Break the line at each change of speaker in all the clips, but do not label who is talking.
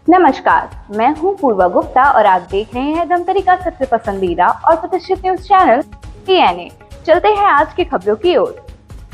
नमस्कार, मैं हूं पूर्वा गुप्ता और आप देख रहे हैं धमतरी का सबसे पसंदीदा और प्रतिष्ठित न्यूज चैनल TNA। चलते हैं आज की खबरों की ओर।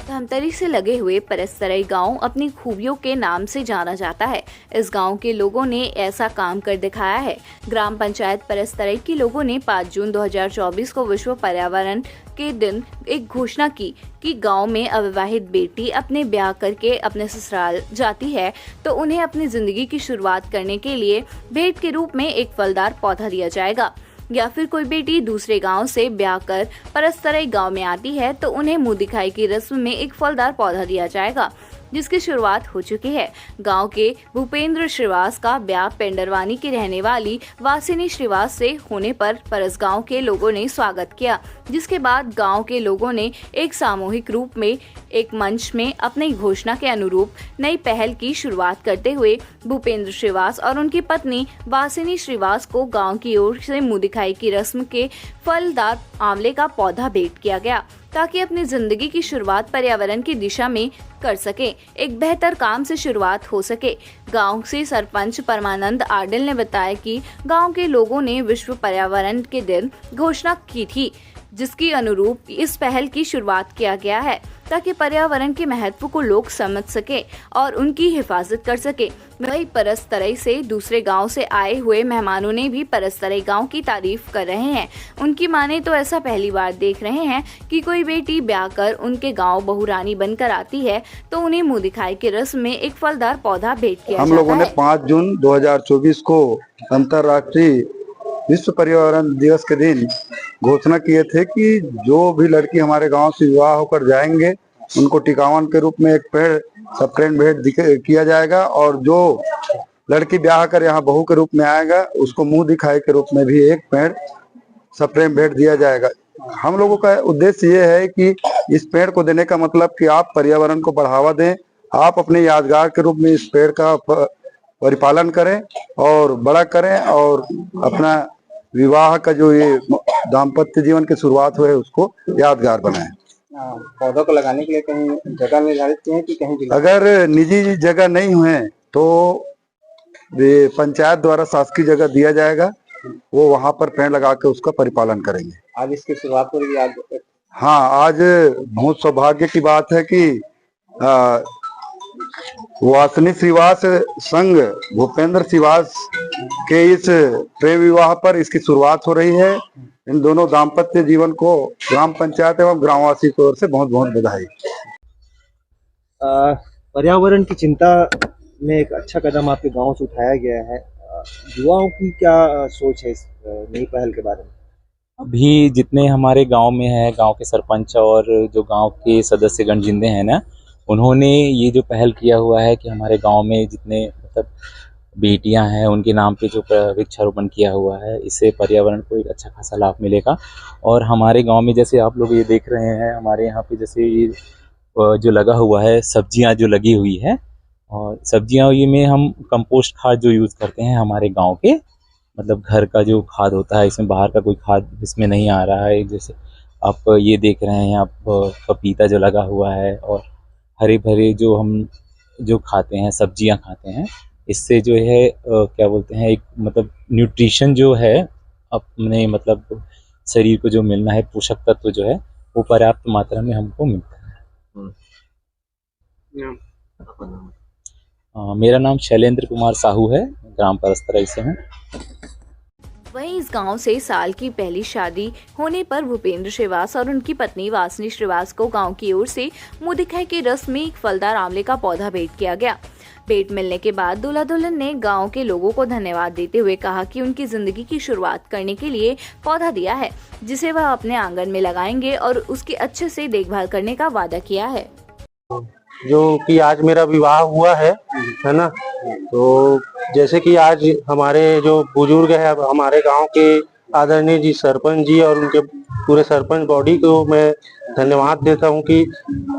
धमतरी से लगे हुए परसतराई गांव अपनी खूबियों के नाम से जाना जाता है। इस गांव के लोगों ने ऐसा काम कर दिखाया है। ग्राम पंचायत परसतराई के लोगों ने 5 जून 2024 को विश्व पर्यावरण के दिन एक घोषणा की कि गांव में अविवाहित बेटी अपने ब्याह करके अपने ससुराल जाती है तो उन्हें अपनी जिंदगी की शुरुआत करने के लिए भेंट के रूप में एक फलदार पौधा दिया जाएगा। या फिर कोई बेटी दूसरे गांव से ब्याह कर परसतराई गांव में आती है तो उन्हें मुंह दिखाई की रस्म में एक फलदार पौधा दिया जाएगा, जिसकी शुरुआत हो चुकी है। गांव के भूपेंद्र श्रीवास का ब्याह पेंडरवानी की रहने वाली वासिनी श्रीवास से होने पर परस गांव के लोगों ने स्वागत किया, जिसके बाद गांव के लोगों ने एक सामूहिक रूप में एक मंच में अपनी घोषणा के अनुरूप नई पहल की शुरुआत करते हुए भूपेंद्र श्रीवास और उनकी पत्नी वासिनी श्रीवास को गांव की ओर से मुंह दिखाई की रस्म के फलदार आंवले का पौधा भेंट किया गया, ताकि अपनी जिंदगी की शुरुआत पर्यावरण की दिशा में कर सके, एक बेहतर काम से शुरुआत हो सके। गांव से सरपंच परमानंद आडिल ने बताया कि गांव के लोगों ने विश्व पर्यावरण के दिन घोषणा की थी, जिसकी अनुरूप इस पहल की शुरुआत किया गया है, ताकि पर्यावरण के महत्व को लोग समझ सके और उनकी हिफाजत कर सके। वही परसतराई से दूसरे गांव से आए हुए मेहमानों ने भी परसतराई गांव की तारीफ कर रहे हैं। उनकी माने तो ऐसा पहली बार देख रहे हैं कि कोई बेटी ब्याह कर उनके गांव बहुरानी बनकर आती है तो उन्हें मुंह दिखाई की रस्म में एक फलदार पौधा भेंट किया जाता है।
हम लोगों ने 5 जून 2024 को अंतर्राष्ट्रीय विश्व पर्यावरण दिवस के दिन घोषणा किए थे कि जो भी लड़की हमारे गांव से विवाह होकर जाएंगे उनको टिकावन के रूप में एक पेड़ सप्रेम भेंट किया जाएगा, और जो लड़की ब्याह कर यहाँ बहू के रूप में आएगा उसको मुंह दिखाई के रूप में भी एक पेड़ सप्रेम भेंट दिया जाएगा। हम लोगों का उद्देश्य ये है कि इस पेड़ को देने का मतलब कि आप पर्यावरण को बढ़ावा दें, आप अपने यादगार के रूप में इस पेड़ का परिपालन करें और बड़ा करें और अपना विवाह का जो ये दाम्पत्य जीवन की शुरुआत हुई है उसको यादगार बनाएं।
पौधों को लगाने के लिए कहीं जगह निर्धारित की है कि कहीं
अगर निजी जगह नहीं हुए तो पंचायत द्वारा शासकीय जगह दिया जाएगा, वो वहां पर पेड़ लगा के उसका परिपालन करेंगे।
आज इसकी शुरुआत हो रही है।
हाँ, आज बहुत सौभाग्य की बात है कि वासिनी श्रीवास संघ भूपेंद्र श्रीवास के इस प्रेम विवाह पर इसकी शुरुआत हो रही है। इन दोनों दाम्पत्य जीवन को ग्राम पंचायत एवं ग्रामवासी की ओर से बहुत बहुत बधाई।
पर्यावरण की चिंता में एक अच्छा कदम आपके गांव से उठाया गया है। युवाओं की क्या सोच है इस नई पहल के बारे में?
अभी जितने हमारे गांव में है, गांव के सरपंच और जो गांव के सदस्यगण जिंदे हैं ना, उन्होंने ये जो पहल किया हुआ है कि हमारे गांव में जितने मतलब बेटियां हैं उनके नाम पे जो वृक्षारोपण किया हुआ है, इससे पर्यावरण को एक अच्छा खासा लाभ मिलेगा। और हमारे गांव में जैसे आप लोग ये देख रहे हैं, हमारे यहाँ पे जैसे ये जो लगा हुआ है सब्जियां जो लगी हुई है, और सब्जियां ये में हम कंपोस्ट खाद जो यूज़ करते हैं हमारे गाँव के, मतलब घर का जो खाद होता है, इसमें बाहर का कोई खाद इसमें नहीं आ रहा है। जैसे आप ये देख रहे हैं, आप पपीता जो लगा हुआ है और हरे भरे जो हम जो खाते हैं सब्जियां खाते हैं, इससे जो है क्या बोलते हैं, एक मतलब न्यूट्रिशन जो है अपने मतलब शरीर को जो मिलना है, पोषक तत्व जो है वो पर्याप्त मात्रा में हमको मिलता है। मेरा नाम शैलेंद्र कुमार साहू है, ग्राम परसतराई से हूँ।
वहीं इस गांव से साल की पहली शादी होने पर भूपेंद्र श्रीवास और उनकी पत्नी वासिनी श्रीवास को गांव की ओर से मुंह दिखाई की रस्म में एक फलदार आंवले का पौधा भेंट किया गया। भेंट मिलने के बाद दूल्हा दुल्हन ने गांव के लोगों को धन्यवाद देते हुए कहा कि उनकी जिंदगी की शुरुआत करने के लिए पौधा दिया है, जिसे वह अपने आंगन में लगाएंगे और उसकी अच्छे से देखभाल करने का वादा किया है।
जो कि आज मेरा विवाह हुआ है ना, तो जैसे कि आज हमारे जो बुजुर्ग है हमारे गांव के आदरणीय जी सरपंच जी और उनके पूरे सरपंच बॉडी को मैं धन्यवाद देता हूं कि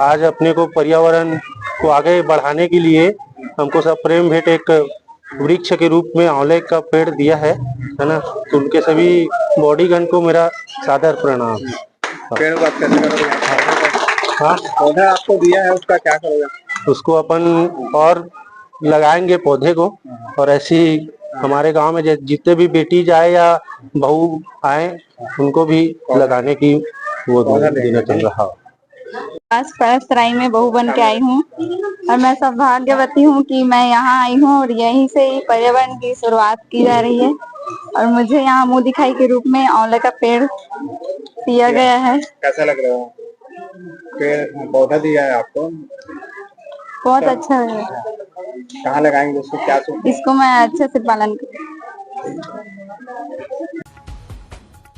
आज अपने को पर्यावरण को आगे बढ़ाने के लिए हमको सब प्रेम भेंट एक वृक्ष के रूप में आंवले का पेड़ दिया है ना। तो उनके सभी बॉडीगण को मेरा सादर प्रणाम।
पेड़ बात करने हाँ, पौधा आपको दिया है, उसका क्या करोगे?
उसको अपन और लगाएंगे पौधे को, और ऐसी हमारे गांव में जितने भी बेटी जाए या बहू आए उनको भी लगाने की वो देना चल रहा है।
आज परसराई में बहू बन के आई हूँ और मैं सौभाग्यवती हूँ कि मैं यहाँ आई हूँ और यहीं से ही पर्यावरण की शुरुआत की जा रही है और मुझे यहाँ मुंह दिखाई के रूप में आंवले का पेड़ दिया गया है।
कैसा लग रहा है? पेड़ पौधा दिया है आपको,
बहुत अच्छा है।
कहाँ लगाएंगे उसको, क्या
इसको मैं अच्छे से पालन करूँ।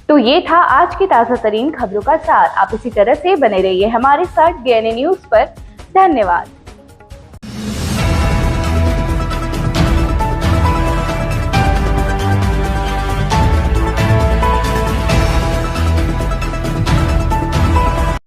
तो ये था आज की ताजा तरीन खबरों का सार। आप इसी तरह से बने रहिए हमारे साथ डीएनए न्यूज पर। धन्यवाद।